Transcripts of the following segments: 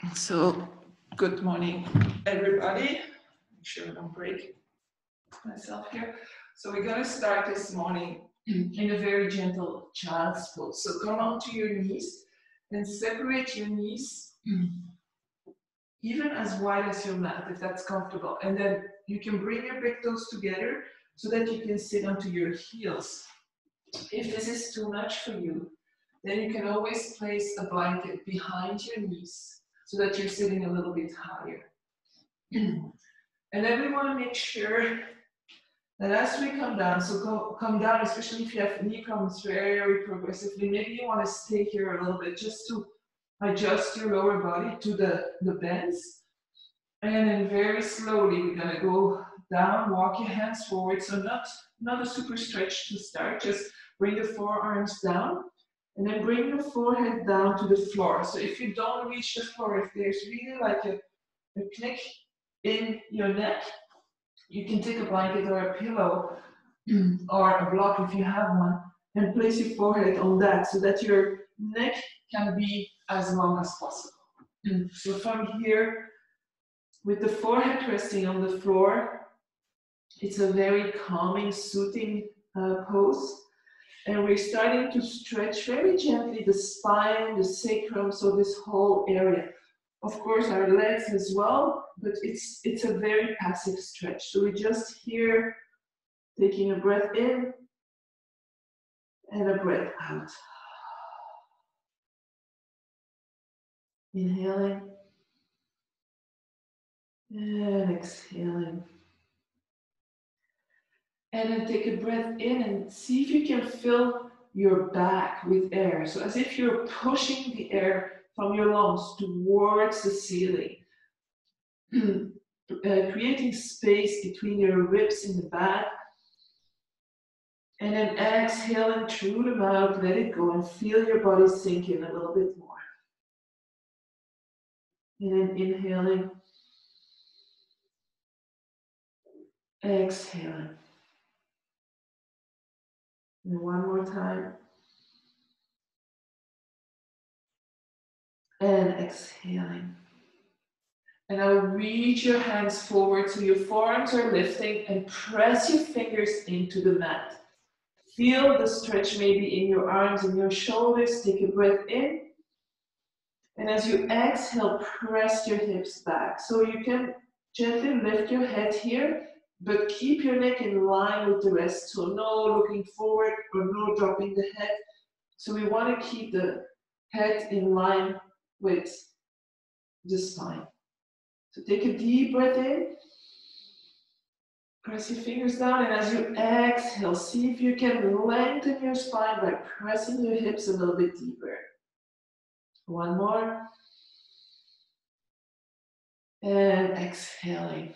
So, good morning, everybody. Make sure I don't break myself here. So, we're going to start this morning in a very gentle child's pose. So, come onto your knees and separate your knees even as wide as your mat, if that's comfortable. And then you can bring your big toes together so that you can sit onto your heels. If this is too much for you, then you can always place a blanket behind your knees so that you're sitting a little bit higher. And then we want to make sure that as we come down, so come down, especially if you have knee problems very progressively, maybe you want to stay here a little bit just to adjust your lower body to the bends. And then very slowly, we're going to go down, walk your hands forward. So not a super stretch to start, just bring the forearms down. And then bring your forehead down to the floor. So if you don't reach the floor, if there's really like a knick in your neck, you can take a blanket or a pillow or a block if you have one and place your forehead on that so that your neck can be as long as possible. So from here, with the forehead resting on the floor, it's a very calming, soothing pose. And we're starting to stretch very gently the spine, the sacrum, so this whole area. Of course, our legs as well, but it's a very passive stretch. So we're just here, taking a breath in and a breath out. Inhaling and exhaling. And then take a breath in and see if you can fill your back with air. So as if you're pushing the air from your lungs towards the ceiling. Creating space between your ribs in the back. And then exhaling through the mouth, let it go and feel your body sink in a little bit more. And then inhaling. Exhaling. And one more time. And exhaling. And now reach your hands forward so your forearms are lifting and press your fingers into the mat. Feel the stretch maybe in your arms and your shoulders. Take a breath in. And as you exhale, press your hips back. So you can gently lift your head here, but keep your neck in line with the rest. So no looking forward or no dropping the head. So we want to keep the head in line with the spine. So take a deep breath in. Press your fingers down, and as you exhale, see if you can lengthen your spine by pressing your hips a little bit deeper. One more. And exhaling.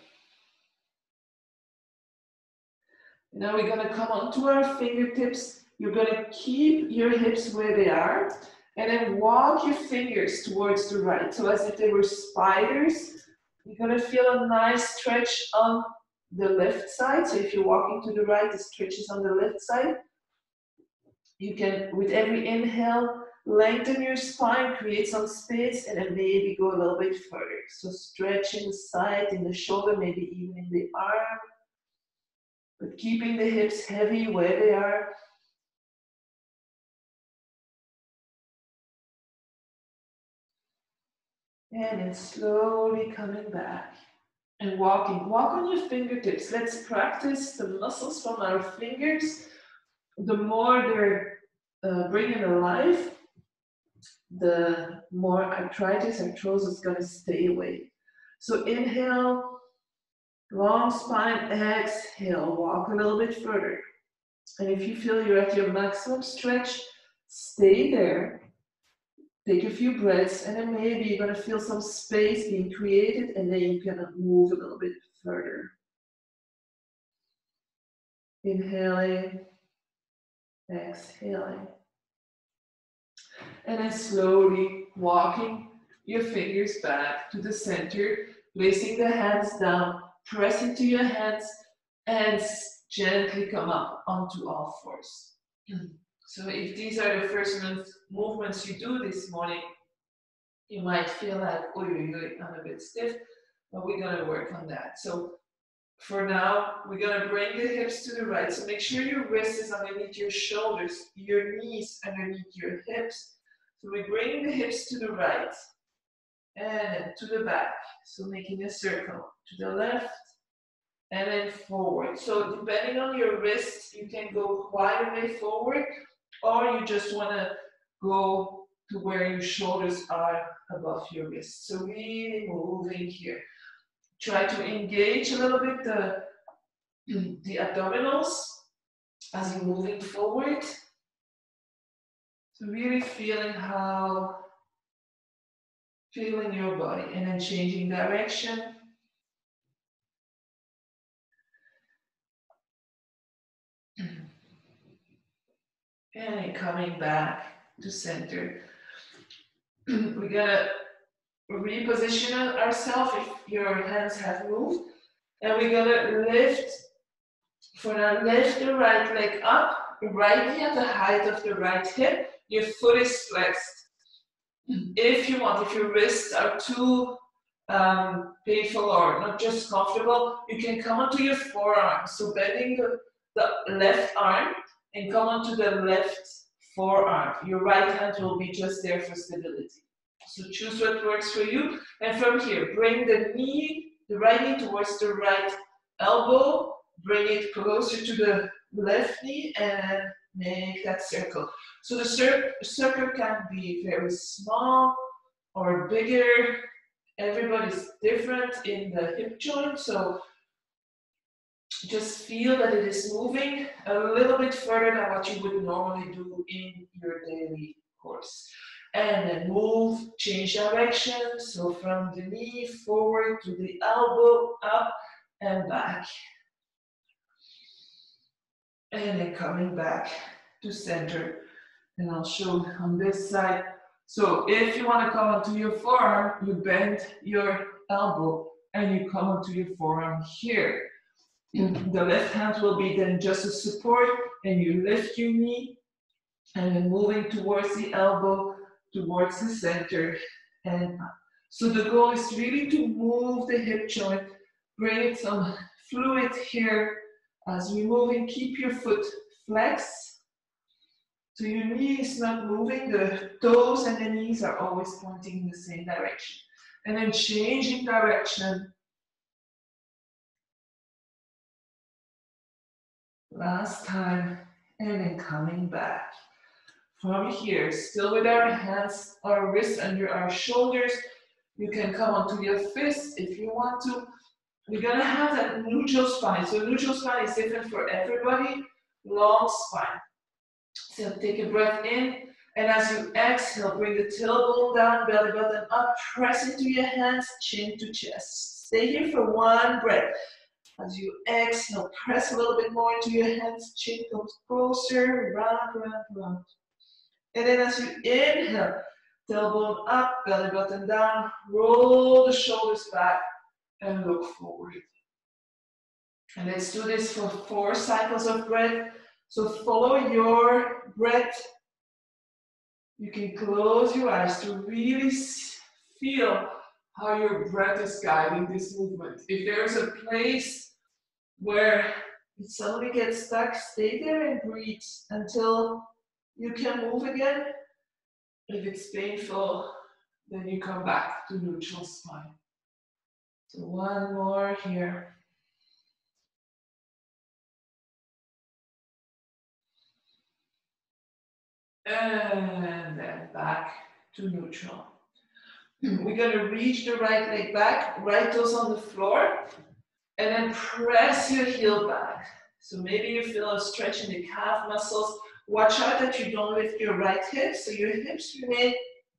Now we're going to come onto our fingertips. You're going to keep your hips where they are, and then walk your fingers towards the right. So as if they were spiders, you're going to feel a nice stretch on the left side. So if you're walking to the right, the stretch is on the left side. You can, with every inhale, lengthen your spine, create some space, and then maybe go a little bit further. So stretch in the side, in the shoulder, maybe even in the arm. But keeping the hips heavy where they are. And then slowly coming back. And walking. Walk on your fingertips. Let's practice the muscles from our fingers. The more they're bringing alive, the more arthritis is going to stay away. So inhale, long spine, exhale, walk a little bit further. And if you feel you're at your maximum stretch, stay there. Take a few breaths, and then maybe you're going to feel some space being created, and then you can move a little bit further. Inhaling, exhaling. And then slowly walking your fingers back to the center, placing the hands down, press into your hands, and gently come up onto all fours. So if these are the first movements you do this morning, You might feel like, oh, I'm a bit stiff, but we're gonna work on that. So for now, we're gonna bring the hips to the right. So make sure your wrist is underneath your shoulders, your knees underneath your hips. So we bring the hips to the right and to the back. So making a circle to the left and then forward. So depending on your wrist, you can go quite a way forward, or you just wanna go to where your shoulders are above your wrist. So really moving here. Try to engage a little bit the abdominals as you're moving forward. So really feeling your body and then changing direction. And then coming back to center. We're gonna reposition ourselves if your hands have moved. And we're gonna lift, for now, lift the right leg up, right knee at the height of the right hip. Your foot is flexed. If you want, if your wrists are too painful or not just comfortable, you can come onto your forearm. So bending the left arm and come onto the left forearm. Your right hand will be just there for stability. So choose what works for you. And from here, bring the right knee towards the right elbow. Bring it closer to the left knee and make that circle. So the circle can be very small or bigger. Everybody's different in the hip joint, so just feel that it is moving a little bit further than what you would normally do in your daily course. And then move, change direction. So from the knee forward to the elbow, up and back. And then coming back to center. And I'll show on this side. So if you want to come onto your forearm, you bend your elbow and you come onto your forearm here. The left hand will be then just a support, and you lift your knee and then moving towards the elbow, towards the center and up. So the goal is really to move the hip joint, bring some fluid here as we move and keep your foot flexed. So your knee is not moving, the toes and the knees are always pointing in the same direction. And then changing direction. Last time, and then coming back. From here, still with our hands, our wrists under our shoulders, you can come onto your fists if you want to. We're gonna have that neutral spine. So neutral spine is different for everybody. Long spine. So take a breath in, and as you exhale, bring the tailbone down, belly button up, press into your hands, chin to chest. Stay here for one breath. As you exhale, press a little bit more into your hands, chin comes closer, round, round, round. And then as you inhale, tailbone up, belly button down, roll the shoulders back, and look forward. And let's do this for 4 cycles of breath. So follow your breath. You can close your eyes to really feel how your breath is guiding this movement. If there's a place where it suddenly gets stuck, stay there and breathe until you can move again. If it's painful, then you come back to neutral spine. So one more here. And then back to neutral. We're gonna reach the right leg back, right toes on the floor, and then press your heel back. So maybe you feel a stretch in the calf muscles. Watch out that you don't lift your right hip, so your hips remain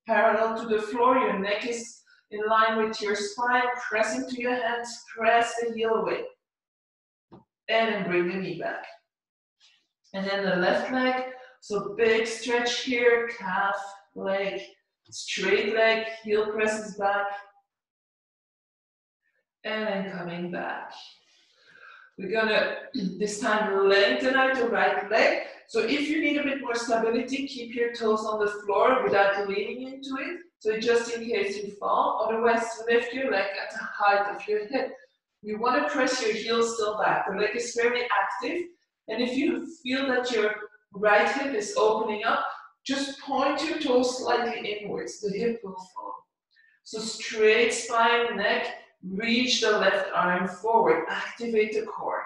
parallel to the floor, your neck is in line with your spine, press into your hands, press the heel away. And then bring the knee back. And then the left leg, so big stretch here, calf, leg, straight leg, heel presses back. And then coming back. We're gonna, this time, lengthen out the right leg. So if you need a bit more stability, keep your toes on the floor without leaning into it. So just in case you fall, otherwise lift your leg at the height of your hip. You want to press your heels still back. The leg is very active. And if you feel that your right hip is opening up, just point your toes slightly inwards. The hip will fall. So straight spine, neck, reach the left arm forward. Activate the core.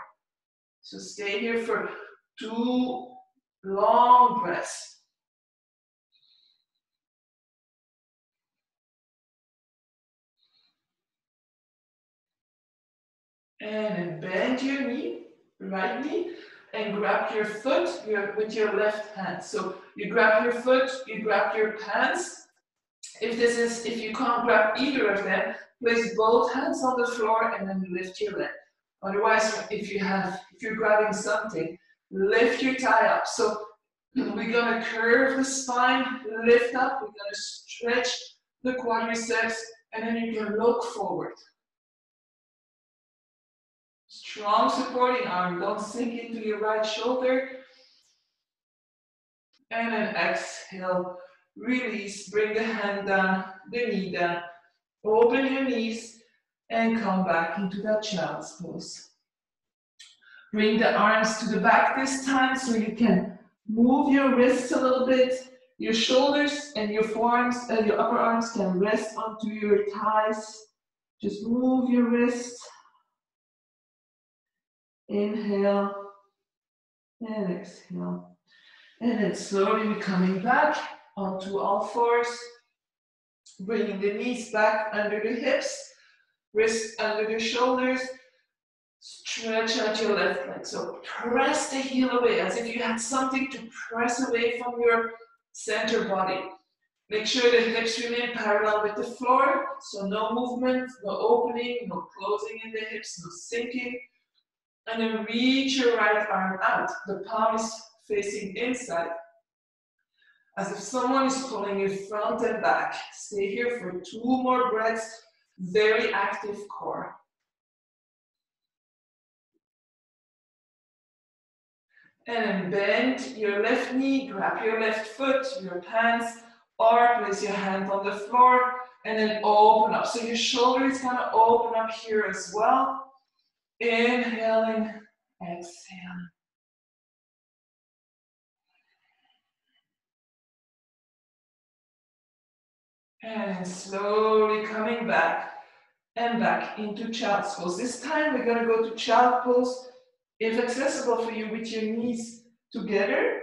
So stay here for 2 long breaths. And then bend your knee, right knee, and grab your foot with your left hand. So you grab your foot, you grab your pants. If you can't grab either of them, place both hands on the floor and then lift your leg. Otherwise, if you're grabbing something, lift your thigh up. So we're gonna curve the spine, lift up, we're gonna stretch the quadriceps, and then you can look forward. Strong supporting arm, don't sink into your right shoulder. And then exhale, release, bring the hand down, the knee down. Open your knees and come back into that child's pose. Bring the arms to the back this time so you can move your wrists a little bit. Your shoulders and your forearms and your upper arms can rest onto your thighs. Just move your wrists. Inhale and exhale. And then slowly we're coming back onto all fours. Bringing the knees back under the hips, wrists under the shoulders. Stretch out your left leg. So press the heel away as if you had something to press away from your center body. Make sure the hips remain parallel with the floor. So no movement, no opening, no closing in the hips, no sinking. And then reach your right arm out. The palm is facing inside. As if someone is pulling you front and back. Stay here for 2 more breaths. Very active core. And then bend your left knee, grab your left foot, your pants, or place your hand on the floor, and then open up. So your shoulder is gonna open up here as well. Inhaling, exhaling. And slowly coming back and back into child's pose. This time we're gonna go to child pose, if accessible for you, with your knees together,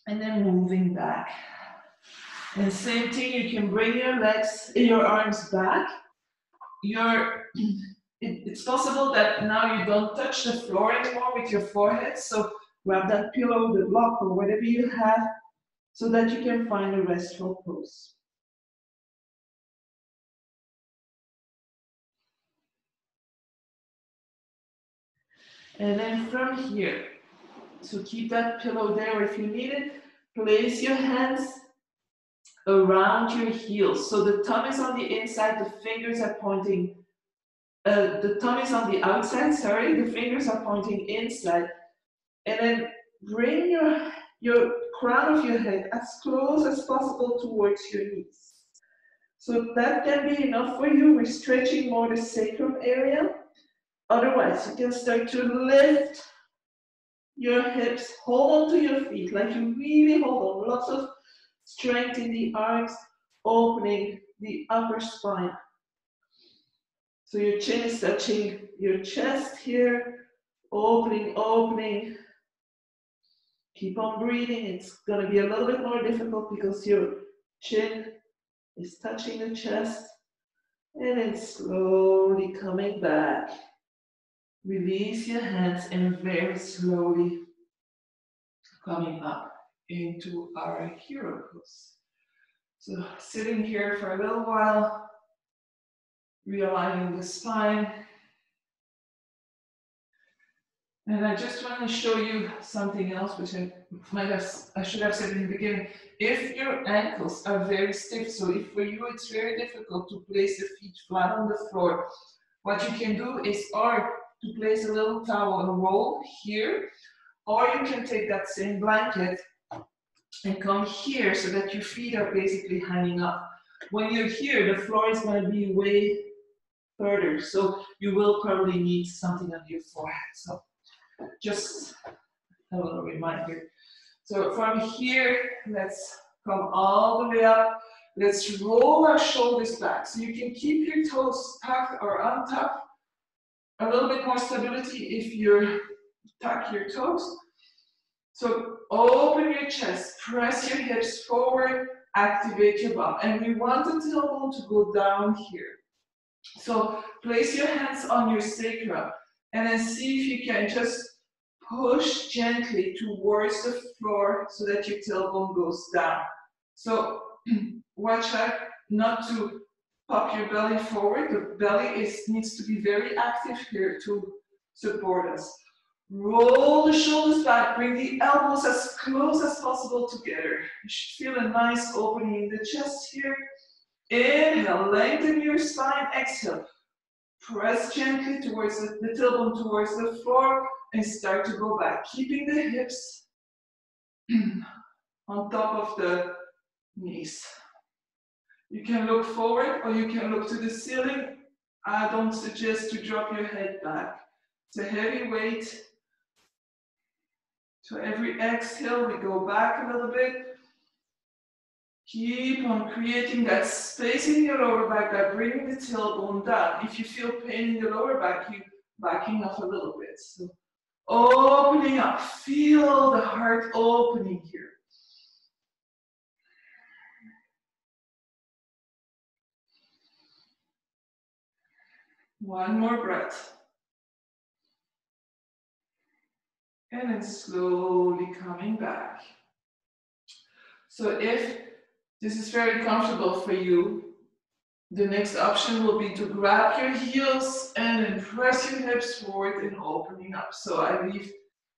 and then moving back. And same thing, you can bring your arms back. It's possible that now you don't touch the floor anymore with your forehead, so grab that pillow, the block, or whatever you have, so that you can find a restful pose. And then from here, so keep that pillow there if you need it, place your hands around your heels. So the thumb is on the inside, the fingers are pointing, the thumb is on the outside, sorry, the fingers are pointing inside. And then bring your crown of your head as close as possible towards your knees. So that can be enough for you. We're stretching more the sacrum area. Otherwise, you can start to lift your hips, hold on to your feet, like you really hold on. Lots of strength in the arms, opening the upper spine. So your chin is touching your chest here, opening, opening. Keep on breathing. It's going to be a little bit more difficult because your chin is touching the chest. And then slowly coming back. Release your hands and very slowly coming up into our hero pose. So sitting here for a little while, realigning the spine. And I just want to show you something else, which I should have said in the beginning. If your ankles are very stiff, so if for you it's very difficult to place the feet flat on the floor, what you can do is to place a little towel, a roll here, or you can take that same blanket and come here so that your feet are basically hanging up. When you're here, the floor is going to be way further, so you will probably need something on your forehead. So just a little reminder. So from here, let's come all the way up. Let's roll our shoulders back. So you can keep your toes tucked or untucked. A little bit more stability if you tuck your toes. So open your chest, press your hips forward, activate your bum. And we want the tailbone to go down here. So place your hands on your sacrum and then see if you can just push gently towards the floor so that your tailbone goes down. So watch out not to pop your belly forward. The belly needs to be very active here to support us. Roll the shoulders back, bring the elbows as close as possible together. You should feel a nice opening in the chest here. Inhale, lengthen your spine. Exhale, press gently towards the tailbone towards the floor and start to go back, keeping the hips on top of the knees. You can look forward or you can look to the ceiling. I don't suggest to drop your head back. It's a heavy weight. So every exhale, we go back a little bit. Keep on creating that space in your lower back by bringing the tailbone down. If you feel pain in the lower back, you backing off a little bit. So opening up, feel the heart opening here. One more breath. And then slowly coming back. So if this is very comfortable for you, the next option will be to grab your heels and then press your hips forward and opening up. So I leave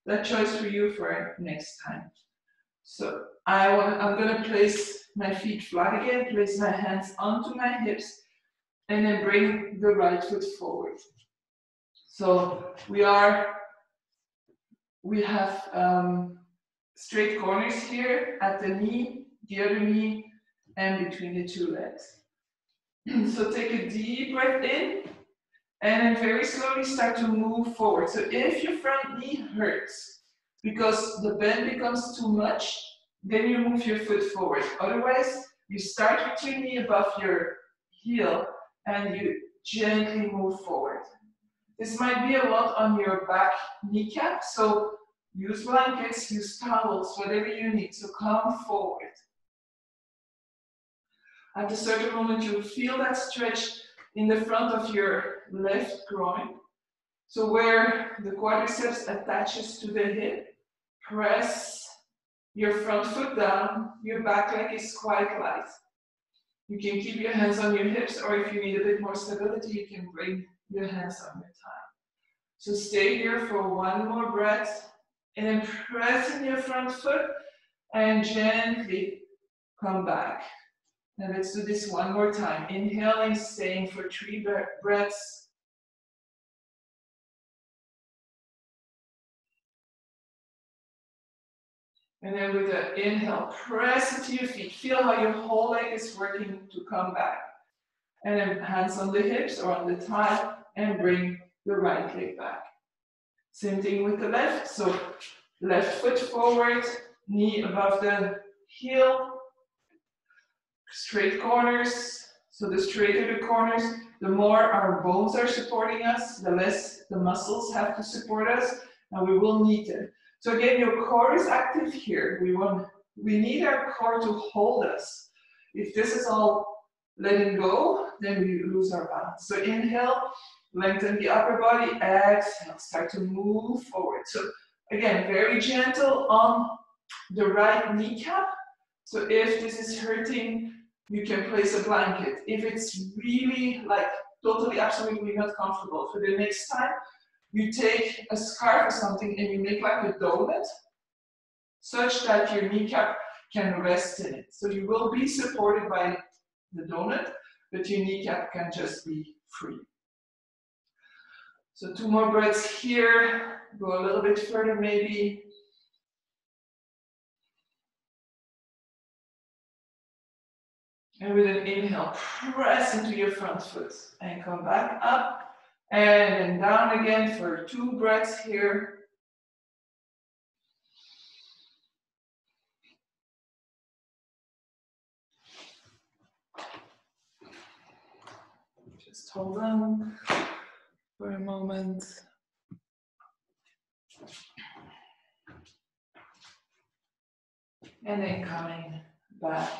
that choice for you for next time. So I'm going to place my feet flat again, place my hands onto my hips, and then bring the right foot forward. So we have straight corners here at the knee, the other knee, and between the two legs. So take a deep breath in, and then very slowly start to move forward. So if your front knee hurts because the bend becomes too much, then you move your foot forward. Otherwise, you start with your knee above your heel and you gently move forward. This might be a lot on your back kneecap, so use blankets, use towels, whatever you need. So come forward. At a certain moment, you'll feel that stretch in the front of your left groin. So where the quadriceps attaches to the hip, press your front foot down, your back leg is quite light. You can keep your hands on your hips, or if you need a bit more stability, you can bring your hands on your thigh. So stay here for one more breath, and then pressing your front foot, and gently come back. Now let's do this one more time. Inhaling, staying for 3 breaths. And then with the inhale, press into your feet. Feel how your whole leg is working to come back. And then hands on the hips or on the thigh and bring the right leg back. Same thing with the left. So left foot forward, knee above the heel. Straight corners. So the straighter the corners, the more our bones are supporting us, the less the muscles have to support us, and we will need them. So again, your core is active here. We need our core to hold us. If this is all letting go, then we lose our balance. So inhale, lengthen the upper body, exhale, start to move forward. So again, very gentle on the right kneecap. So if this is hurting, you can place a blanket. If it's really like totally, absolutely not comfortable, for the next time, you take a scarf or something and you make like a donut, such that your kneecap can rest in it. So you will be supported by the donut, but your kneecap can just be free. So 2 more breaths here. Go a little bit further maybe. And with an inhale, press into your front foot and come back up and then down again for 2 breaths here. Just hold on for a moment. And then coming back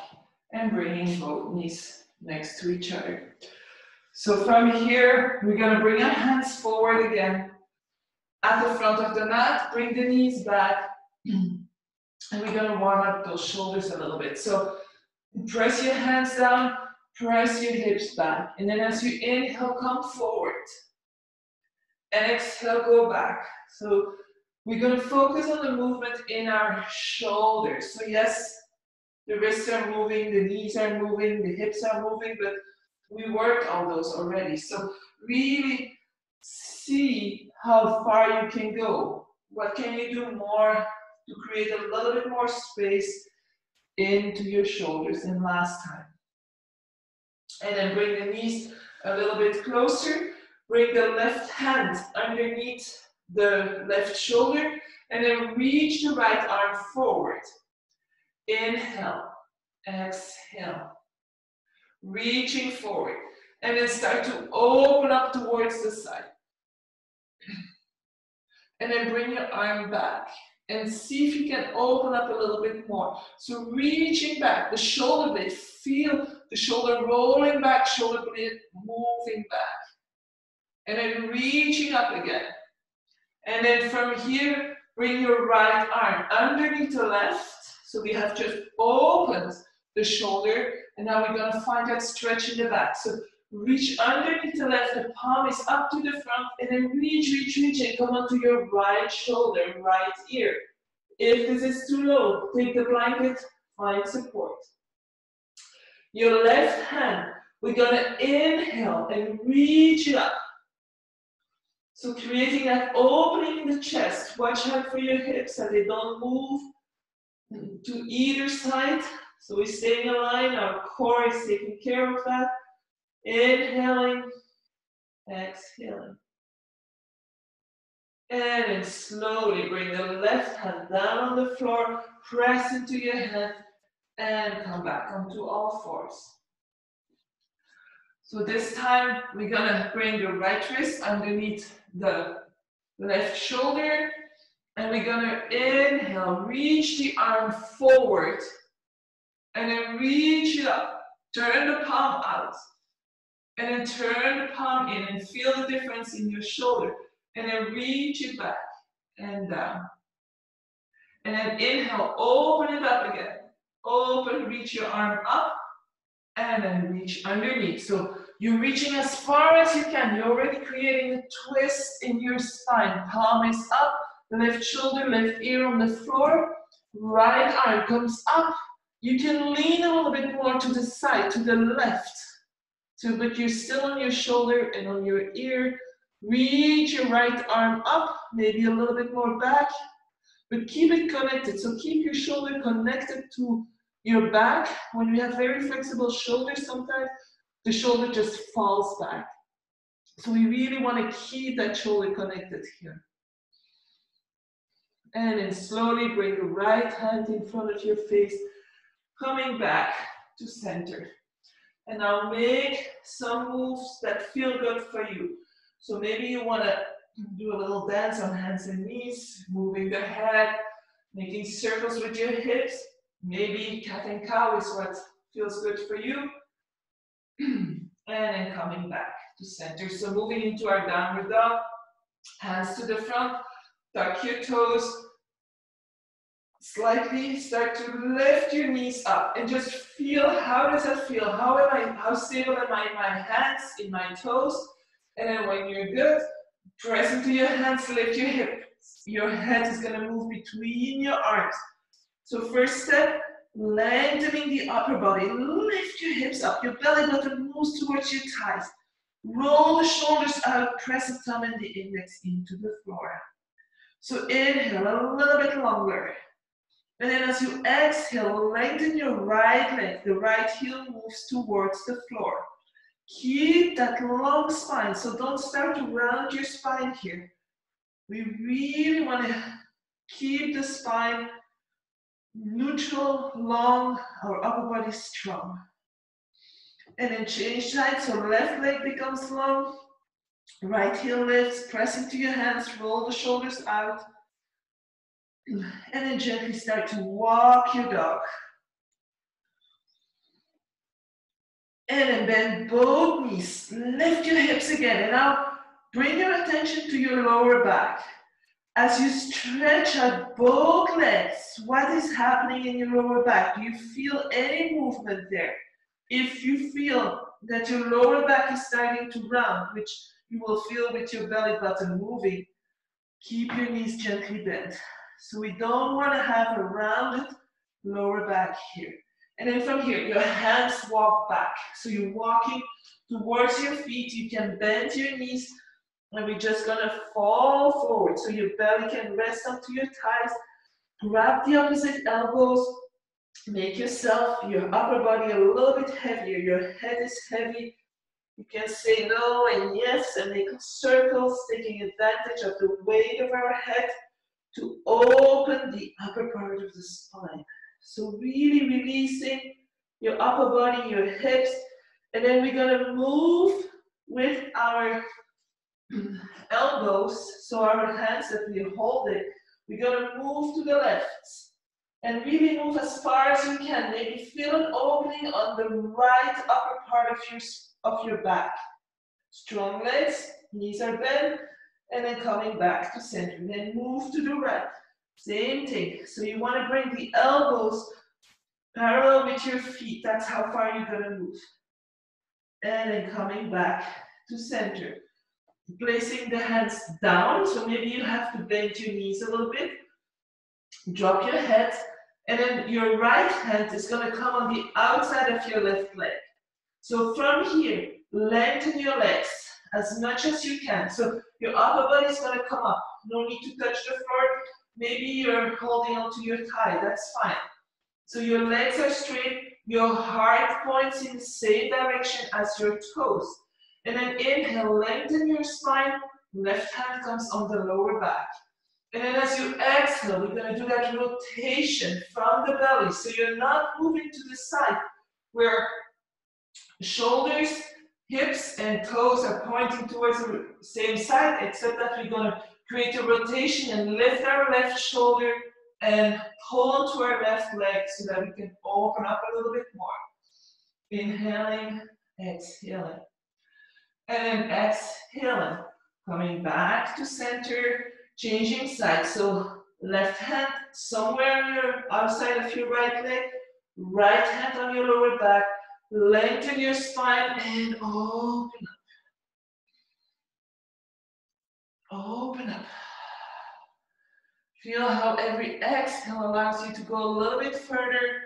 and bringing both knees next to each other. So from here, we're going to bring our hands forward again. At the front of the mat, bring the knees back. And we're going to warm up those shoulders a little bit. So press your hands down, press your hips back. And then as you inhale, come forward. And exhale, go back. So we're going to focus on the movement in our shoulders. So yes, the wrists are moving, the knees are moving, the hips are moving, but we worked on those already. So really see how far you can go. What can you do more to create a little bit more space into your shoulders than last time? And then bring the knees a little bit closer. Bring the left hand underneath the left shoulder and then reach the right arm forward. Inhale, exhale, reaching forward. And then start to open up towards the side. And then bring your arm back and see if you can open up a little bit more. So reaching back, the shoulder blade, feel the shoulder rolling back, shoulder blade moving back. And then reaching up again. And then from here, bring your right arm underneath the left. So we have just opened the shoulder. And now we're going to find that stretch in the back. So reach underneath the left, the palm is up to the front, and then reach, and come onto your right shoulder, right ear. If this is too low, take the blanket, find support. Your left hand, we're gonna inhale and reach it up. So creating that opening in the chest. Watch out for your hips so they don't move to either side. So we're staying aligned, our core is taking care of that. Inhaling, exhaling. And then slowly bring the left hand down on the floor, press into your hand, and come back onto all fours. So this time, we're gonna bring the right wrist underneath the left shoulder, and we're gonna inhale, reach the arm forward, and then reach it up, turn the palm out. And then turn the palm in and feel the difference in your shoulder. And then reach it back and down. And then inhale, open it up again. Open, reach your arm up, and then reach underneath. So you're reaching as far as you can. You're already creating a twist in your spine. Palm is up, left shoulder, left ear on the floor. Right arm comes up. You can lean a little bit more to the side, to the left. So, but you're still on your shoulder and on your ear. Reach your right arm up, maybe a little bit more back, but keep it connected. So keep your shoulder connected to your back. When you have very flexible shoulders, sometimes the shoulder just falls back. So we really want to keep that shoulder connected here. And then slowly bring the right hand in front of your face, coming back to center. And now make some moves that feel good for you. So maybe you want to do a little dance on hands and knees, moving the head, making circles with your hips. Maybe cat and cow is what feels good for you. And then coming back to center. So moving into our downward dog, hands to the front, tuck your toes. Slightly start to lift your knees up and just feel, how does that feel? How stable am I in my hands, in my toes? And then when you're good, press into your hands, lift your hips. Your head is gonna move between your arms. So first step, lengthening the upper body. Lift your hips up, your belly button moves towards your thighs. Roll the shoulders out, press the thumb and the index into the floor. So inhale a little bit longer. And then as you exhale, lengthen your right leg. The right heel moves towards the floor. Keep that long spine, so don't start to round your spine here. We really want to keep the spine neutral, long, our upper body strong. And then change sides, so left leg becomes long, right heel lifts, press into your hands, roll the shoulders out, and then gently start to walk your dog. And then bend both knees, lift your hips again, and now bring your attention to your lower back. As you stretch out both legs, what is happening in your lower back? Do you feel any movement there? If you feel that your lower back is starting to round, which you will feel with your belly button moving, keep your knees gently bent. So we don't want to have a rounded lower back here. And then from here, your hands walk back. So you're walking towards your feet. You can bend your knees, and we're just gonna fall forward. So your belly can rest onto your thighs. Grab the opposite elbows. Make yourself, your upper body a little bit heavier. Your head is heavy. You can say no and yes and make circles, taking advantage of the weight of our head to open the upper part of the spine. So really releasing your upper body, your hips, and then we're gonna move with our elbows, so our hands that we hold it, we're gonna move to the left. And really move as far as you can. Maybe feel an opening on the right upper part of your back. Strong legs, knees are bent, and then coming back to center. Then move to the right. Same thing. So you want to bring the elbows parallel with your feet. That's how far you're going to move. And then coming back to center. Placing the hands down. So maybe you have to bend your knees a little bit. Drop your head. And then your right hand is going to come on the outside of your left leg. So from here, lengthen your legs as much as you can. So your upper body is going to come up. No need to touch the floor. Maybe you're holding onto your thigh. That's fine. So your legs are straight. Your heart points in the same direction as your toes. And then inhale, lengthen your spine. Left hand comes on the lower back. And then as you exhale, we're going to do that rotation from the belly. So you're not moving to the side where shoulders, hips, and toes are pointing towards the same side, except that we're going to create a rotation and lift our left shoulder and pull onto our left leg so that we can open up a little bit more. Inhaling, exhaling. And then exhaling. Coming back to center, changing sides. So left hand somewhere on your outside of your right leg, right hand on your lower back. Lengthen your spine and open up. Open up. Feel how every exhale allows you to go a little bit further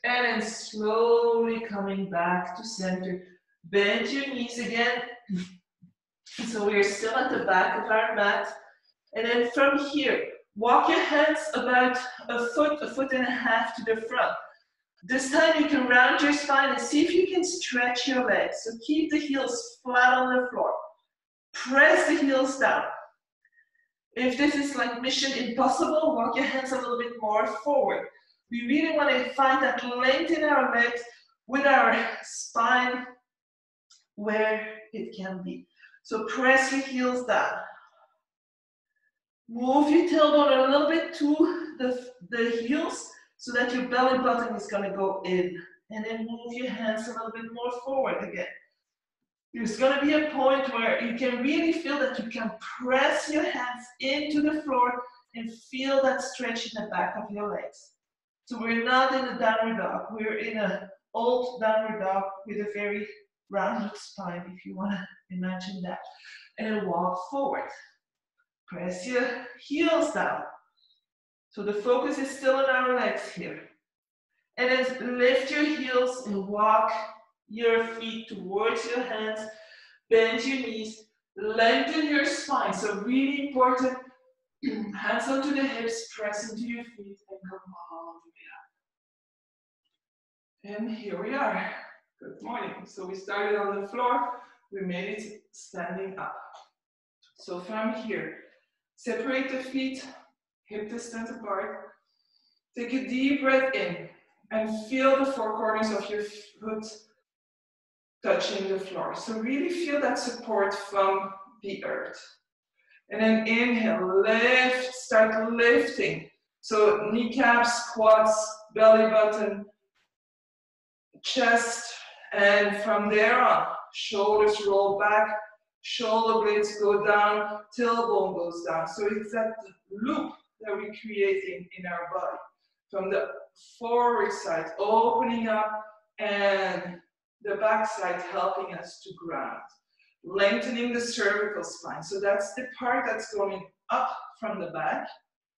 and then slowly coming back to center. Bend your knees again. So we're still at the back of our mat. And then from here, walk your hands about a foot and a half to the front. This time you can round your spine and see if you can stretch your legs. So keep the heels flat on the floor. Press the heels down. If this is like mission impossible, walk your hands a little bit more forward. We really want to find that length in our legs with our spine where it can be. So press your heels down. Move your tailbone a little bit to the heels so that your belly button is going to go in. And then move your hands a little bit more forward again. There's going to be a point where you can really feel that you can press your hands into the floor and feel that stretch in the back of your legs. So we're not in a downward dog. We're in an old downward dog with a very rounded spine, if you want to imagine that. And then walk forward. Press your heels down. So the focus is still on our legs here. And then lift your heels and walk your feet towards your hands. Bend your knees. Lengthen your spine. So really important Hands onto the hips, press into your feet and come all the way up. And here we are. Good morning. So we started on the floor, we made it standing up. So from here, separate the feet, hip distance apart. Take a deep breath in and feel the four corners of your foot touching the floor. So really feel that support from the earth. And then inhale, lift, start lifting. So kneecaps, quads, belly button, chest, and from there on, shoulders roll back, shoulder blades go down, tailbone goes down. So it's that loop that we're creating in our body. From the forward side, opening up, and the back side helping us to ground. Lengthening the cervical spine. So that's the part that's going up from the back.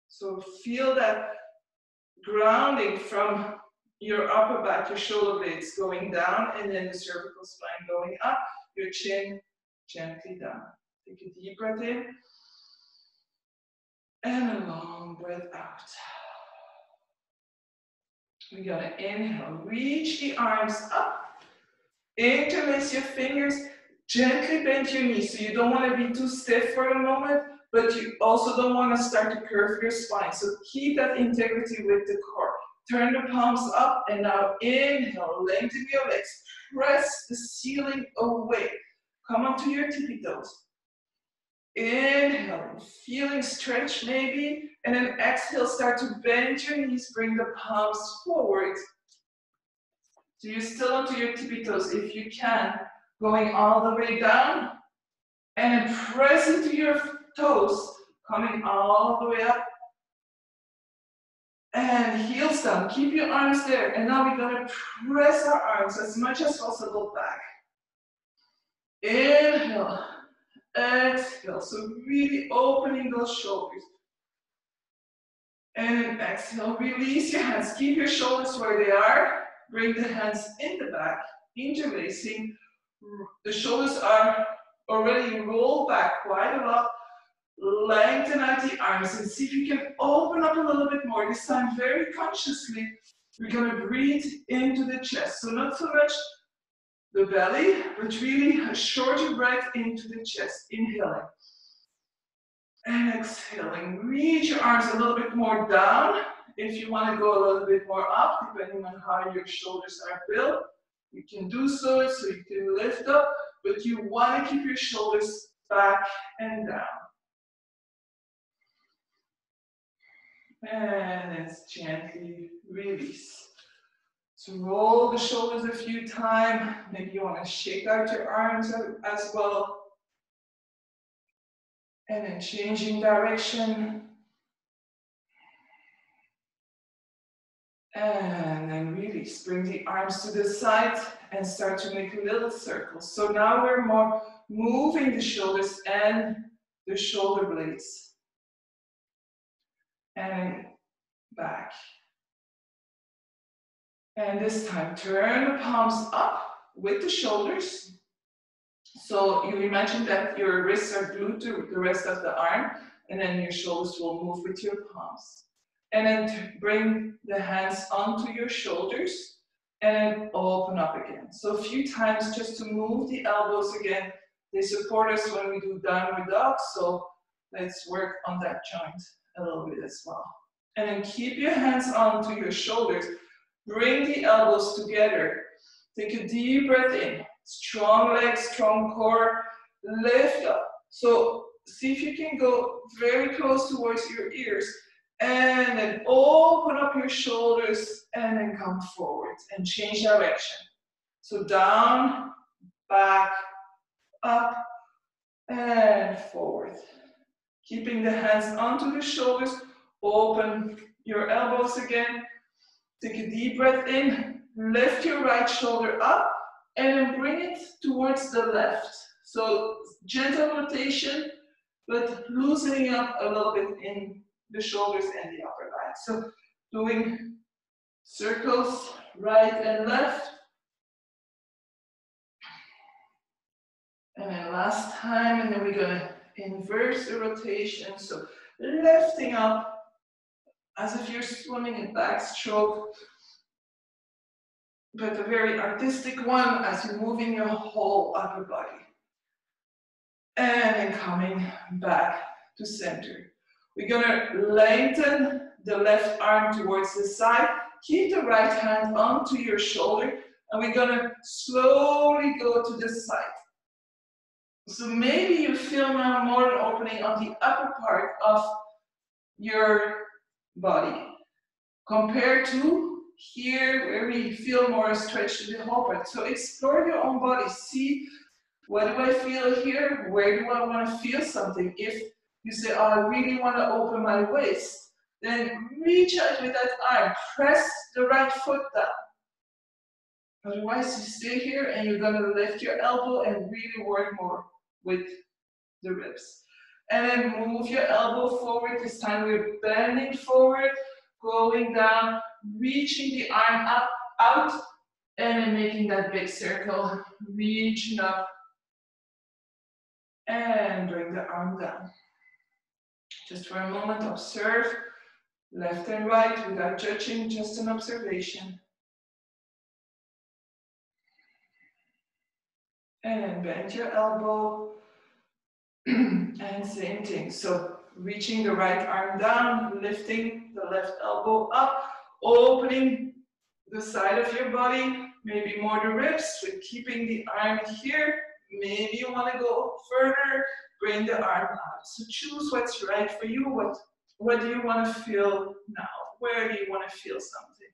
So feel that grounding from your upper back, your shoulder blades going down, and then the cervical spine going up, your chin gently down. Take a deep breath in, and a long breath out. We're gonna inhale, reach the arms up, interlace your fingers, gently bend your knees. So you don't want to be too stiff for a moment, but you also don't want to start to curve your spine. So keep that integrity with the core. Turn the palms up and now inhale, lengthen your legs, press the ceiling away. Come onto your tippy toes. Inhale, feeling stretch maybe, and then exhale, start to bend your knees, bring the palms forward. So you're still onto your tippy toes if you can, going all the way down, and then press into your toes, coming all the way up, and heels down. Keep your arms there, and now we're gonna press our arms as much as possible back. Inhale, exhale, so really opening those shoulders. And then exhale, release your hands, keep your shoulders where they are, bring the hands in the back, interlacing. The shoulders are already rolled back quite a lot. Lengthen out the arms and see if you can open up a little bit more. This time very consciously, we're gonna breathe into the chest. So not so much the belly, but really a shorter breath into the chest. Inhaling and exhaling. Reach your arms a little bit more down. If you wanna go a little bit more up, depending on how your shoulders are built, you can do so you can lift up, but you wanna keep your shoulders back and down. And then gently release. So roll the shoulders a few times. Maybe you want to shake out your arms as well. And then changing direction. And then release. Bring the arms to the side and start to make little circles. So now we're more moving the shoulders and the shoulder blades. And back. And this time, turn the palms up with the shoulders. So you imagine that your wrists are glued to the rest of the arm, and then your shoulders will move with your palms. And then bring the hands onto your shoulders, and then open up again. So a few times just to move the elbows again. They support us when we do downward dog, so let's work on that joint a little bit as well. And then keep your hands onto your shoulders. Bring the elbows together. Take a deep breath in. Strong legs, strong core. Lift up. So see if you can go very close towards your ears. And then open up your shoulders and then come forward and change direction. So down, back, up, and forward. Keeping the hands onto the shoulders. Open your elbows again. Take a deep breath in, lift your right shoulder up, and then bring it towards the left. So gentle rotation, but loosening up a little bit in the shoulders and the upper back. So doing circles right and left. And then last time, and then we're gonna inverse the rotation. So lifting up as if you're swimming in backstroke, but a very artistic one as you're moving your whole upper body. And then coming back to center. We're gonna lengthen the left arm towards the side, keep the right hand onto your shoulder, and we're gonna slowly go to the side. So maybe you feel now more an opening on the upper part of your body compared to here where we feel more stretch to the whole part. So explore your own body. See, what do I feel here? Where do I want to feel something? If you say, oh, I really want to open my waist, then reach out with that arm. Press the right foot down. Otherwise, you stay here and you're going to lift your elbow and really work more with the ribs. And then move your elbow forward. This time we're bending forward, going down, reaching the arm up, out, and then making that big circle, reaching up, and bring the arm down. Just for a moment, observe left and right without judging, just an observation. And bend your elbow. And same thing. So reaching the right arm down, lifting the left elbow up, opening the side of your body, maybe more the ribs, with keeping the arm here. Maybe you want to go further, bring the arm out. So choose what's right for you. What do you want to feel now? Where do you want to feel something?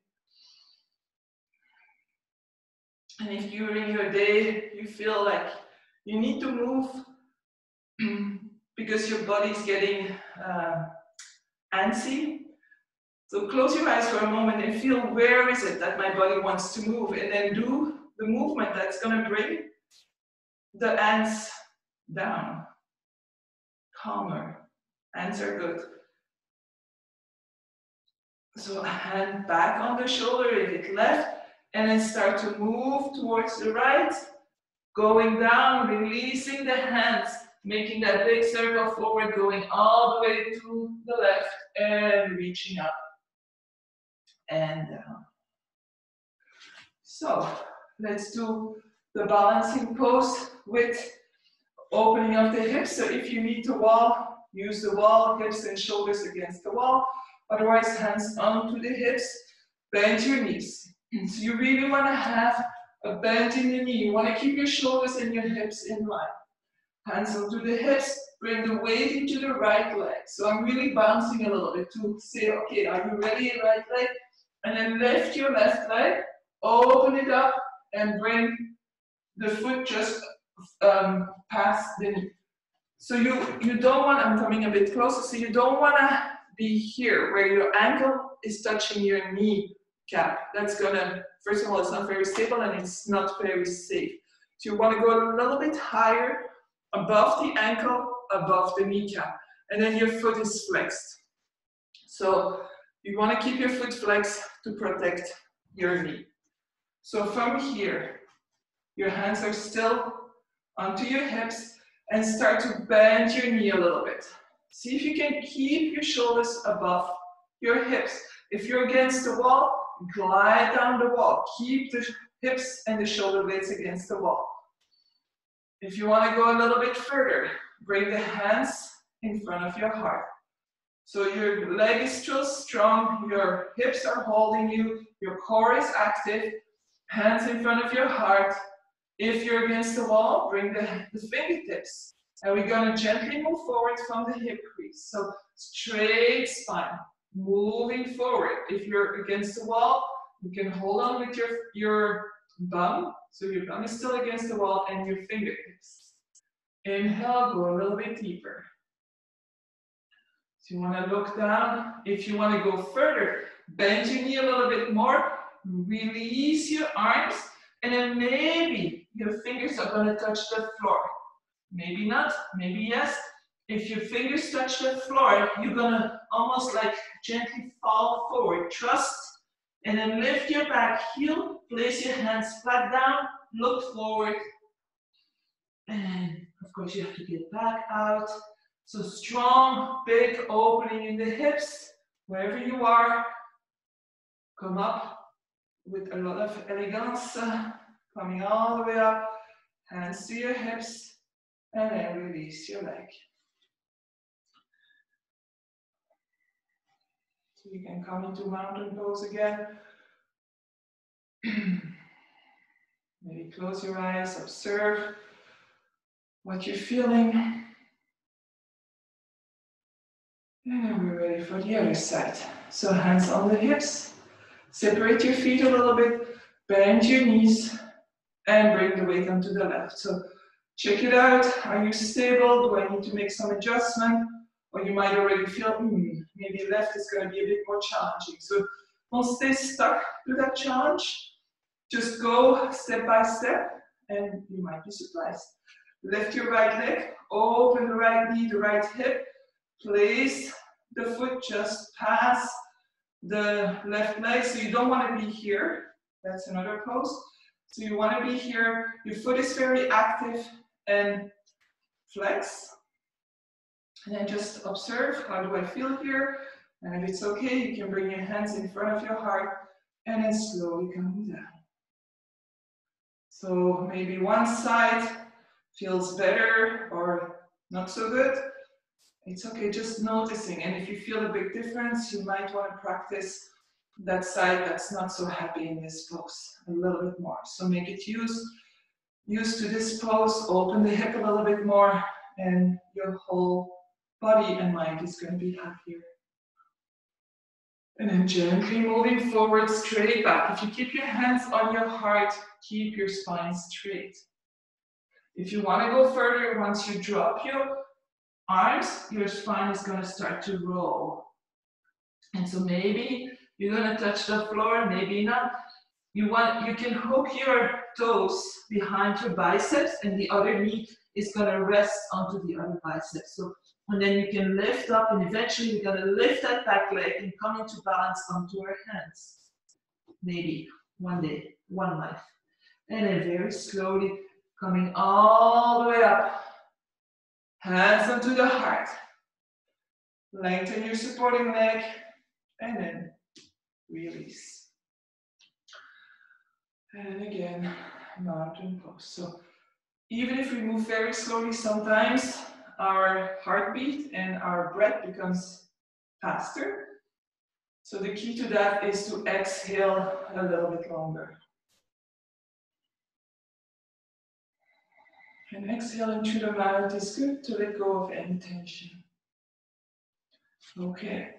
And if during your day you feel like you need to move because your body's getting antsy, so close your eyes for a moment and feel where is it that my body wants to move, and then do the movement that's going to bring the ants down. Calmer. Ants are good. So hand back on the shoulder if it left, and then start to move towards the right, going down, releasing the hands, making that big circle forward, going all the way to the left, and reaching up and down. So let's do the balancing pose with opening of the hips. So if you need to wall, use the wall, hips and shoulders against the wall. Otherwise, hands onto the hips, bend your knees. So you really want to have a bend in the knee. You want to keep your shoulders and your hips in line. Hands onto the hips, bring the weight into the right leg. So I'm really bouncing a little bit to say, okay, are you ready in right leg? And then lift your left leg, open it up, and bring the foot just past the knee. So you don't want, I'm coming a bit closer, so you don't want to be here where your ankle is touching your knee cap. That's gonna, first of all, it's not very stable and it's not very safe. So you want to go a little bit higher, above the ankle, above the kneecap, and then your foot is flexed. So you want to keep your foot flexed to protect your knee. So from here, your hands are still onto your hips and start to bend your knee a little bit. See if you can keep your shoulders above your hips. If you're against the wall, glide down the wall. Keep the hips and the shoulder blades against the wall. If you want to go a little bit further, bring the hands in front of your heart. So your leg is still strong, your hips are holding you, your core is active, hands in front of your heart. If you're against the wall, bring the fingertips. And we're going to gently move forward from the hip crease. So straight spine, moving forward. If you're against the wall, you can hold on with your bum. So your bum is still against the wall and your fingertips. Inhale, go a little bit deeper. So you want to look down. If you want to go further, bend your knee a little bit more. Release your arms. And then maybe your fingers are going to touch the floor. Maybe not, maybe yes. If your fingers touch the floor, you're going to almost like gently fall forward. Trust. And then lift your back heel. Place your hands flat down. Look forward. And of course, you have to get back out. So strong, big opening in the hips, wherever you are. Come up with a lot of elegance, coming all the way up, hands to your hips, and then release your leg. So you can come into mountain pose again. Maybe close your eyes, observe what you're feeling. And then we're ready for the other side. So hands on the hips, separate your feet a little bit, bend your knees, and bring the weight onto the left. So check it out. Are you stable? Do I need to make some adjustment? Or you might already feel, maybe left is going to be a bit more challenging. So don't stay stuck to that challenge. Just go step by step, and you might be surprised. Lift your right leg, open the right knee, the right hip. Place the foot just past the left leg. So you don't want to be here. That's another pose. So you want to be here. Your foot is very active and flex. And then just observe, how do I feel here? And if it's okay, you can bring your hands in front of your heart and then slowly come down. So maybe one side feels better or not so good. It's okay, just noticing. And if you feel a big difference, you might want to practice that side that's not so happy in this pose a little bit more. So make it used to this pose, open the hip a little bit more, and your whole body and mind is going to be happier. And then gently moving forward, straight back. If you keep your hands on your heart, keep your spine straight. If you want to go further, once you drop your arms, your spine is going to start to roll. And so maybe you're going to touch the floor, maybe not. You can hook your toes behind your biceps, and the other knee is going to rest onto the other biceps. So, and then you can lift up, and eventually you're going to lift that back leg and come into balance onto your hands. Maybe one day, one life. And then very slowly coming all the way up. Hands onto the heart. Lengthen your supporting leg, and then release. And again, mountain pose. So even if we move very slowly, sometimes our heartbeat and our breath becomes faster. So the key to that is to exhale a little bit longer. And exhaling through the mouth is good to let go of any tension. Okay,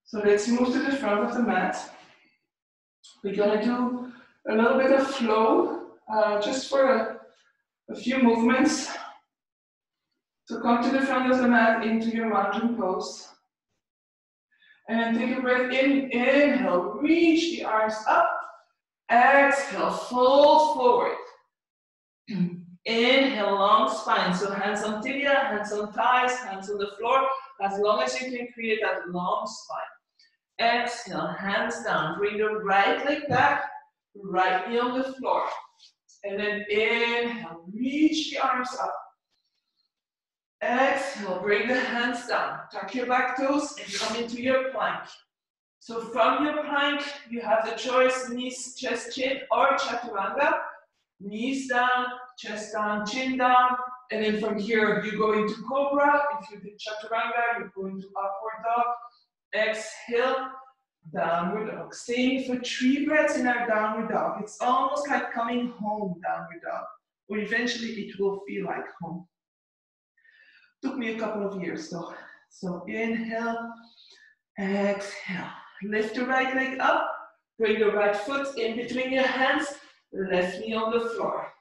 so let's move to the front of the mat. We're gonna do a little bit of flow, just for a few movements. So come to the front of the mat into your mountain pose. And then take a breath in, inhale, reach the arms up. Exhale, fold forward. Inhale, long spine. So hands on tibia, hands on thighs, hands on the floor, as long as you can create that long spine. Exhale, hands down. Bring the right leg back, right knee on the floor. And then inhale, reach the arms up. Exhale, bring the hands down. Tuck your back toes and come into your plank. So from your plank, you have the choice, knees, chest, chin, or chaturanga. Knees down, chest down, chin down. And then from here, you go into cobra. If you did chaturanga, you go into upward dog. Exhale, downward dog. Staying for 3 breaths in our downward dog. It's almost like coming home, downward dog. Or eventually it will feel like home. Took me a couple of years though. So inhale, exhale. Lift the right leg up. Bring the right foot in between your hands. Left knee on the floor.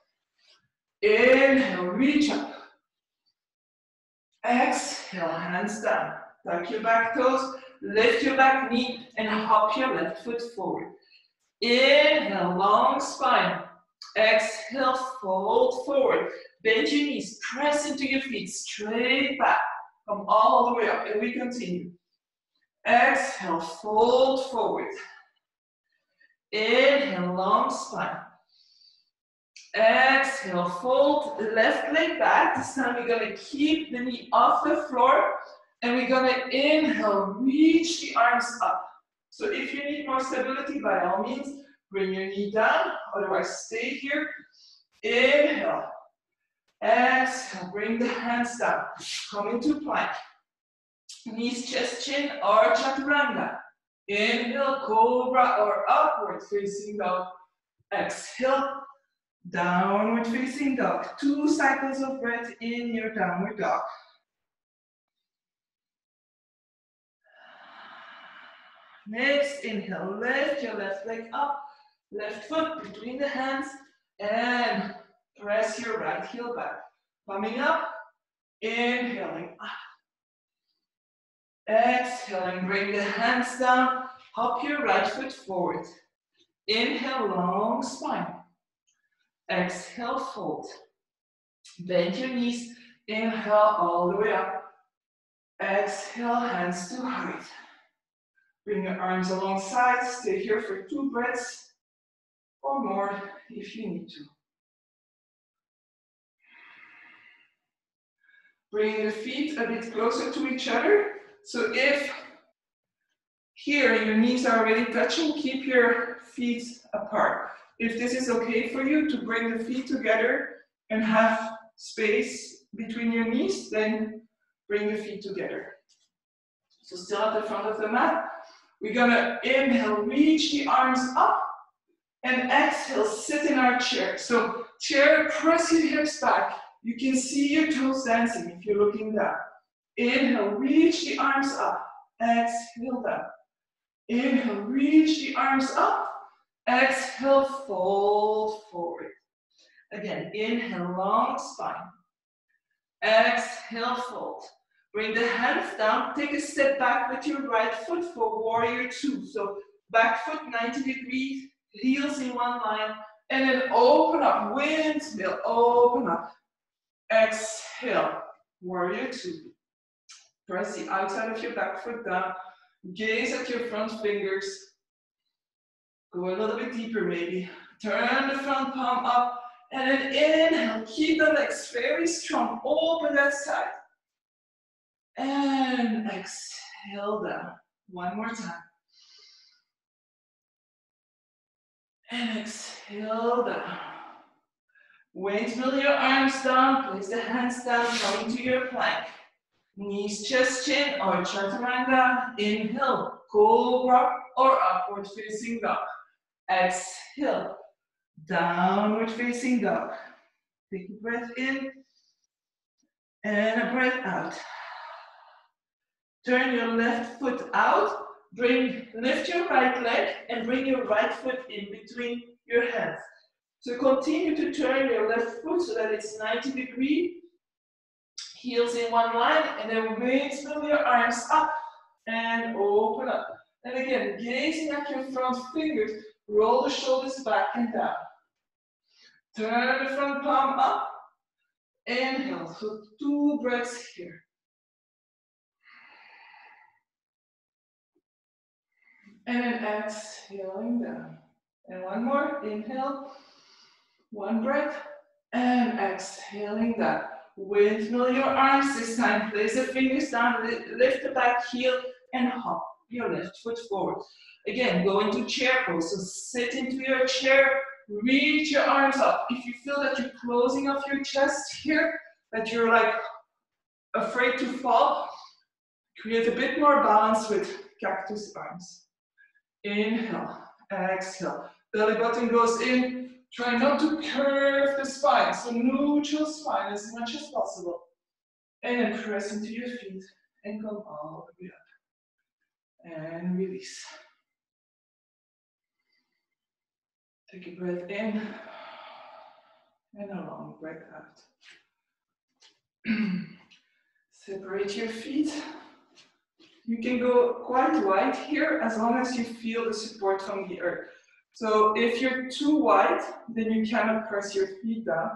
Inhale, reach up. Exhale, hands down. Tuck your back toes. Lift your back knee and hop your left foot forward. Inhale, long spine. Exhale, fold forward. Bend your knees, press into your feet, straight back. Come all the way up, and we continue. Exhale, fold forward. Inhale, long spine. Exhale, fold the left leg back. This time we're gonna keep the knee off the floor and we're gonna inhale, reach the arms up. So if you need more stability, by all means, bring your knee down, otherwise stay here. Inhale, exhale, bring the hands down, come into plank. Knees, chest, chin, or chaturanga. Inhale, cobra or upward facing dog. Exhale, downward facing dog. 2 cycles of breath in your downward dog. Next, inhale, lift your left leg up, left foot between the hands, and press your right heel back. Coming up, inhaling up. Exhaling, bring the hands down, hop your right foot forward. Inhale, long spine. Exhale, fold. Bend your knees, inhale all the way up. Exhale, hands to heart. Bring your arms alongside, stay here for 2 breaths or more if you need to. Bring the feet a bit closer to each other. So if here your knees are already touching, keep your feet apart. If this is okay for you to bring the feet together and have space between your knees, then bring the feet together. So still at the front of the mat, we're gonna inhale, reach the arms up, and exhale, sit in our chair. So chair, press your hips back. You can see your toes dancing if you're looking down. Inhale, reach the arms up. Exhale, down. Inhale, reach the arms up. Exhale, fold forward. Again, inhale, long spine. Exhale, fold. Bring the hands down. Take a step back with your right foot for warrior 2. So back foot 90 degrees, heels in one line, and then open up, windmill, open up. Exhale, warrior 2. Press the outside of your back foot down. Gaze at your front fingers. Go a little bit deeper maybe. Turn the front palm up. And then inhale. Keep the legs very strong. Open that side. And exhale down. One more time. And exhale down. Windmill your arms down. Place the hands down. Come into your plank. Knees, chest, chin, or chaturanga. Inhale, cobra or upward facing dog. Exhale, downward facing dog. Take a breath in and a breath out. Turn your left foot out. Lift your right leg and bring your right foot in between your hands. So continue to turn your left foot so that it's 90 degrees. Heels in one line, and then windmill your arms up and open up. And again, gazing at your front fingers, roll the shoulders back and down. Turn the front palm up. Inhale, so 2 breaths here. And then exhaling down. And one more, inhale, 1 breath, and exhaling down. Windmill your arms this time. Place the fingers down, lift the back heel, and hop your left foot forward. Again, go into chair pose. So sit into your chair, reach your arms up. If you feel that you're closing off your chest here, that you're like afraid to fall, create a bit more balance with cactus arms. Inhale, exhale. Belly button goes in. Try not to curve the spine, so neutral spine as much as possible. And then press into your feet and come all the way up. And release. Take a breath in and a long breath out. Separate your feet. You can go quite wide here as long as you feel the support from the earth. So if you're too wide, then you cannot press your feet down.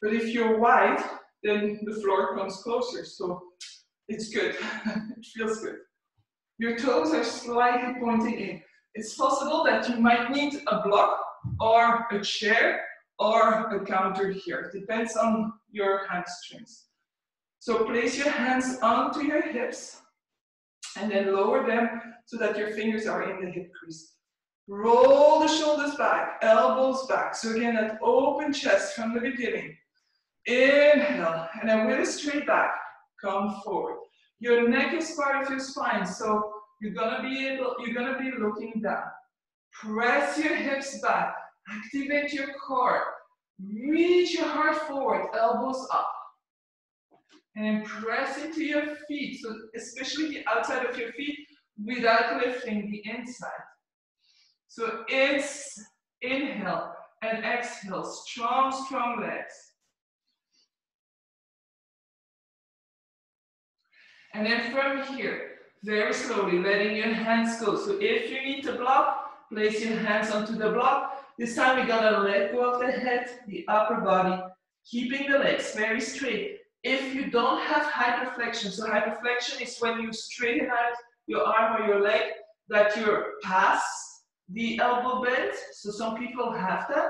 But if you're wide, then the floor comes closer. So it's good. It feels good. Your toes are slightly pointing in. It's possible that you might need a block or a chair or a counter here. Depends on your hamstrings. So place your hands onto your hips and then lower them so that your fingers are in the hip crease. Roll the shoulders back, elbows back. So again, that open chest from the beginning. Inhale, and then with a straight back, come forward. Your neck is part of your spine, so you're gonna be looking down. Press your hips back, activate your core. Reach your heart forward, elbows up. And then press into your feet, so especially the outside of your feet, without lifting the inside. So it's inhale and exhale, strong, strong legs. And then from here, very slowly, letting your hands go. So if you need to block, place your hands onto the block. This time we're gonna let go of the head, the upper body, keeping the legs very straight. If you don't have hyperflexion, so hyperflexion is when you straighten out your arm or your leg, that you're past the elbow bend. So some people have that.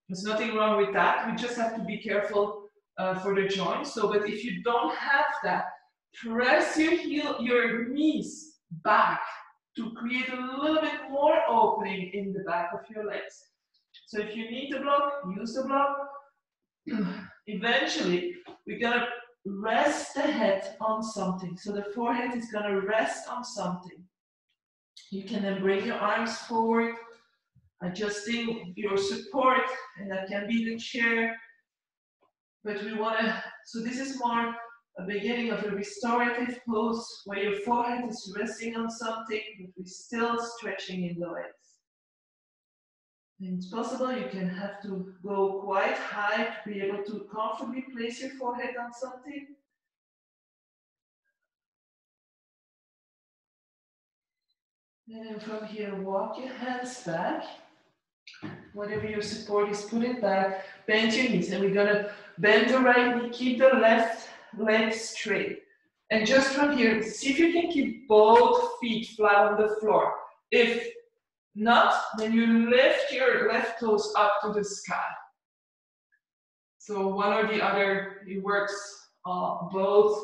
There's nothing wrong with that. We just have to be careful for the joints. So, but if you don't have that, press your knees back to create a little bit more opening in the back of your legs. So if you need to block, use the block. Eventually, we're gonna rest the head on something. So the forehead is gonna rest on something. You can then bring your arms forward, adjusting your support, and that can be the chair. But we wanna, so this is more a beginning of a restorative pose where your forehead is resting on something, but we're still stretching in the legs. And it's possible you can have to go quite high to be able to comfortably place your forehead on something. And then from here, walk your hands back. Whatever your support is, put it back, bend your knees. And we're gonna bend the right knee, keep the left leg straight. And just from here, see if you can keep both feet flat on the floor. If not, then you lift your left toes up to the sky. So one or the other, it works both.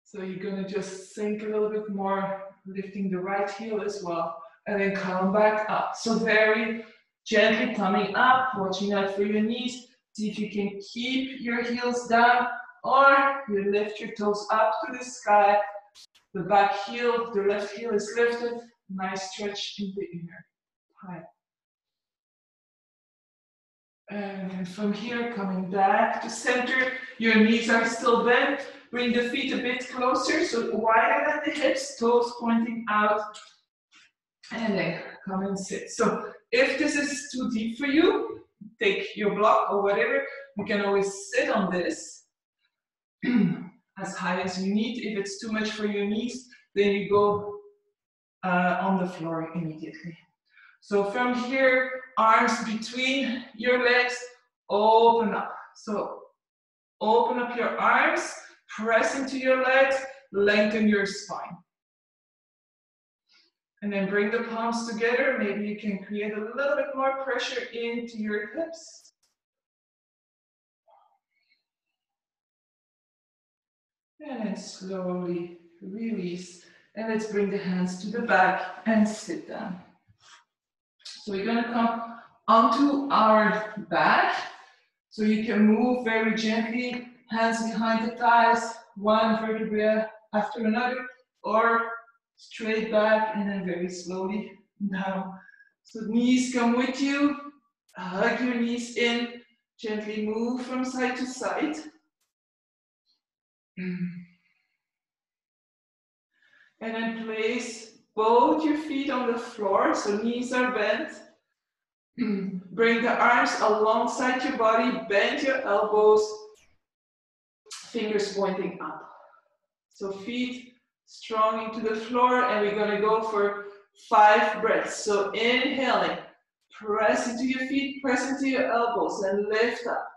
So you're gonna just sink a little bit more, lifting the right heel as well, and then come back up. So very gently coming up, watching out for your knees. See if you can keep your heels down, or you lift your toes up to the sky. The back heel, the left heel is lifted. Nice stretch in the inner thigh. And from here, coming back to center, your knees are still bent. Bring the feet a bit closer, so wider than the hips, toes pointing out. And then come and sit. So if this is too deep for you, take your block or whatever. You can always sit on this as high as you need. If it's too much for your knees, then you go on the floor immediately. So from here, arms between your legs, open up. So open up your arms, press into your legs, lengthen your spine. And then bring the palms together. Maybe you can create a little bit more pressure into your hips. And then slowly release. And let's bring the hands to the back and sit down. So we're gonna come onto our back. So you can move very gently, hands behind the thighs, one vertebra after another, or straight back and then very slowly down. So knees come with you, hug your knees in, gently move from side to side. And then place both your feet on the floor, so knees are bent. Bring the arms alongside your body, bend your elbows, fingers pointing up. So feet strong into the floor, and we're gonna go for 5 breaths. So inhaling, press into your feet, press into your elbows, and lift up.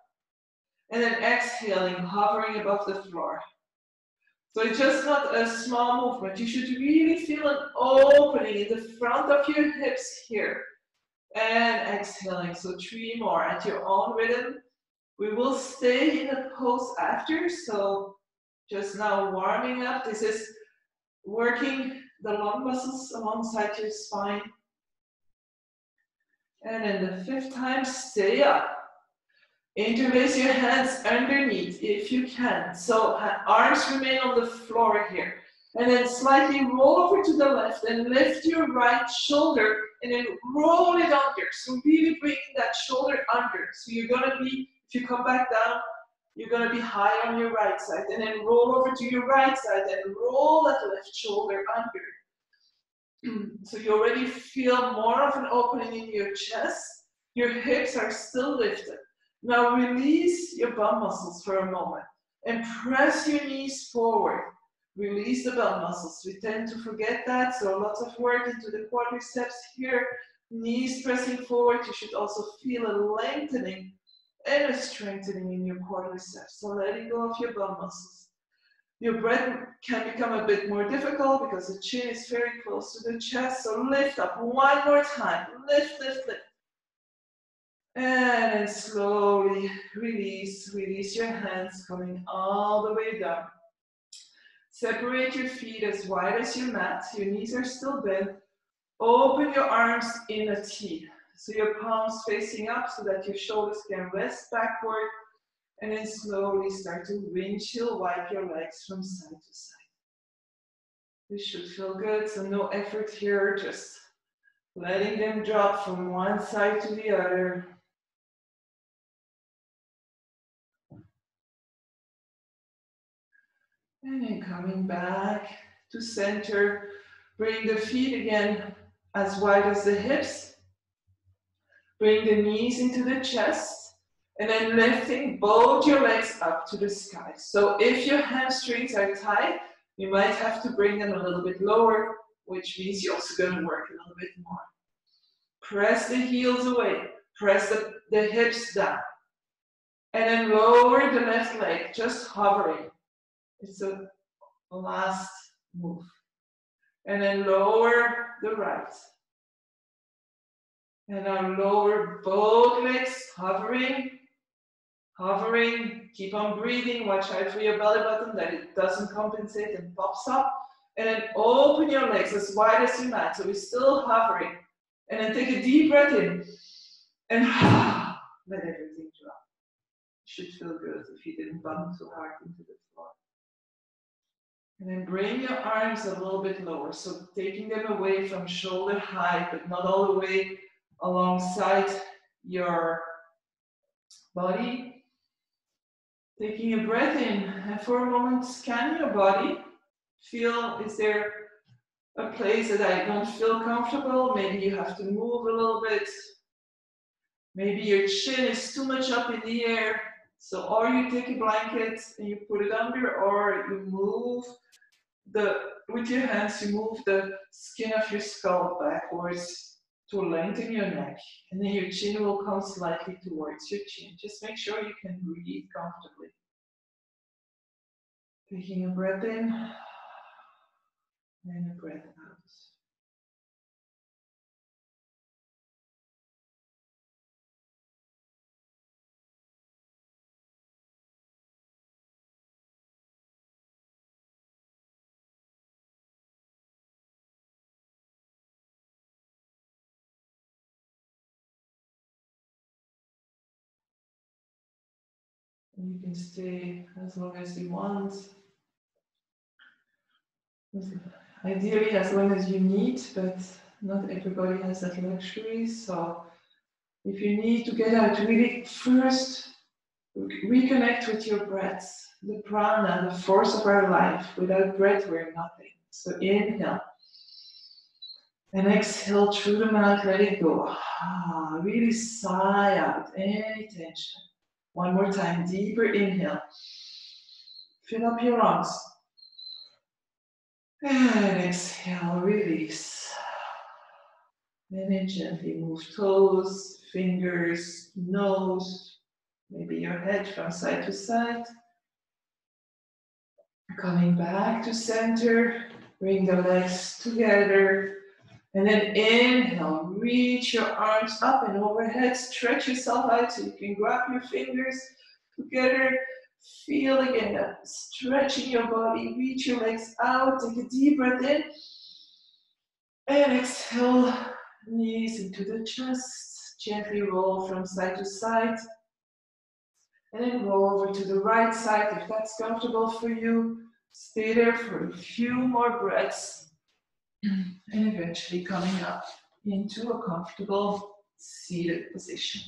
And then exhaling, hovering above the floor. So it's just not a small movement. You should really feel an opening in the front of your hips here. And exhaling, so 3 more at your own rhythm. We will stay in a pose after, so just now warming up. This is working the lung muscles alongside your spine. And in the 5th time, stay up. Interlace your hands underneath if you can. So arms remain on the floor here. And then slightly roll over to the left and lift your right shoulder and then roll it under. So really bringing that shoulder under. So you're gonna be, if you come back down, you're gonna be high on your right side. And then roll over to your right side and roll that left shoulder under. So you already feel more of an opening in your chest. Your hips are still lifted. Now release your bum muscles for a moment and press your knees forward. Release the bum muscles. We tend to forget that, so lots of work into the quadriceps here. Knees pressing forward. You should also feel a lengthening and a strengthening in your quadriceps. So letting go of your bum muscles. Your breath can become a bit more difficult because the chin is very close to the chest. So lift up one more time. Lift, lift, lift. And then slowly release. Release your hands coming all the way down. Separate your feet as wide as your mat. Your knees are still bent. Open your arms in a T. So your palms facing up so that your shoulders can rest backward. And then slowly start to windshield wipe your legs from side to side. This should feel good, so no effort here, just letting them drop from one side to the other. And then coming back to center, bring the feet again as wide as the hips. Bring the knees into the chest. And then lifting both your legs up to the sky. So if your hamstrings are tight, you might have to bring them a little bit lower, which means you're also going to work a little bit more. Press the heels away. Press the hips down. And then lower the left leg, just hovering. It's a last move. And then lower the right. And now lower both legs, hovering. Hovering, keep on breathing, watch out for your belly button that it doesn't compensate and pops up. And then open your legs as wide as you mat, so we're still hovering. And then take a deep breath in. And let everything drop. It should feel good if you didn't bump too hard into the floor. And then bring your arms a little bit lower, so taking them away from shoulder height, but not all the way alongside your body. Taking a breath in, and for a moment scan your body. Feel, is there a place that I don't feel comfortable? Maybe you have to move a little bit. Maybe your chin is too much up in the air. So, or you take a blanket and you put it under, or you move with your hands, you move the skin of your skull backwards to lengthen your neck. And then your chin will come slightly towards your chin. Just make sure you can breathe comfortably. Taking a breath in and a breath out. And you can stay as long as you want. Ideally, as long as you need, but not everybody has that luxury. So if you need to get out, really first reconnect with your breath, the prana, the force of our life. Without breath, we're nothing. So inhale. And exhale through the mouth, let it go. Really sigh out any tension. One more time, deeper inhale. Fill up your lungs. And exhale, release. And then gently move toes, fingers, nose, maybe your head from side to side. Coming back to center, bring the legs together And then inhale, reach your arms up and overhead, stretch yourself out so you can grab your fingers together. Feel again that stretching your body, reach your legs out, take a deep breath in. And exhale, knees into the chest, gently roll from side to side. And then roll over to the right side if that's comfortable for you. Stay there for a few more breaths. And eventually coming up into a comfortable seated position.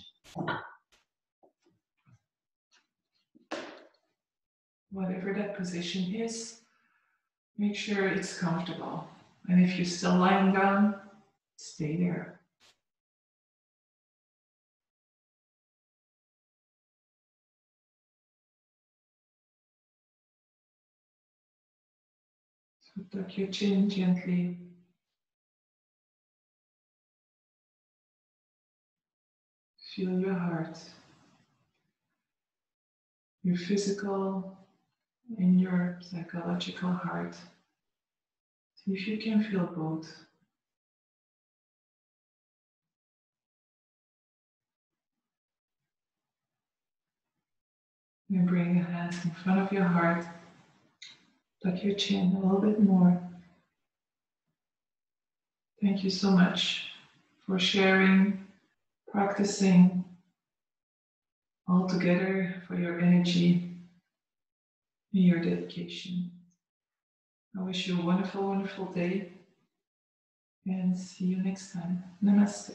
Whatever that position is, make sure it's comfortable. And if you're still lying down, stay there. So tuck your chin gently. Feel your heart, your physical and your psychological heart. See if you can feel both. And bring your hands in front of your heart. Tuck your chin a little bit more. Thank you so much for sharing, practicing all together, for your energy and your dedication. I wish you a wonderful, wonderful day and see you next time. Namaste.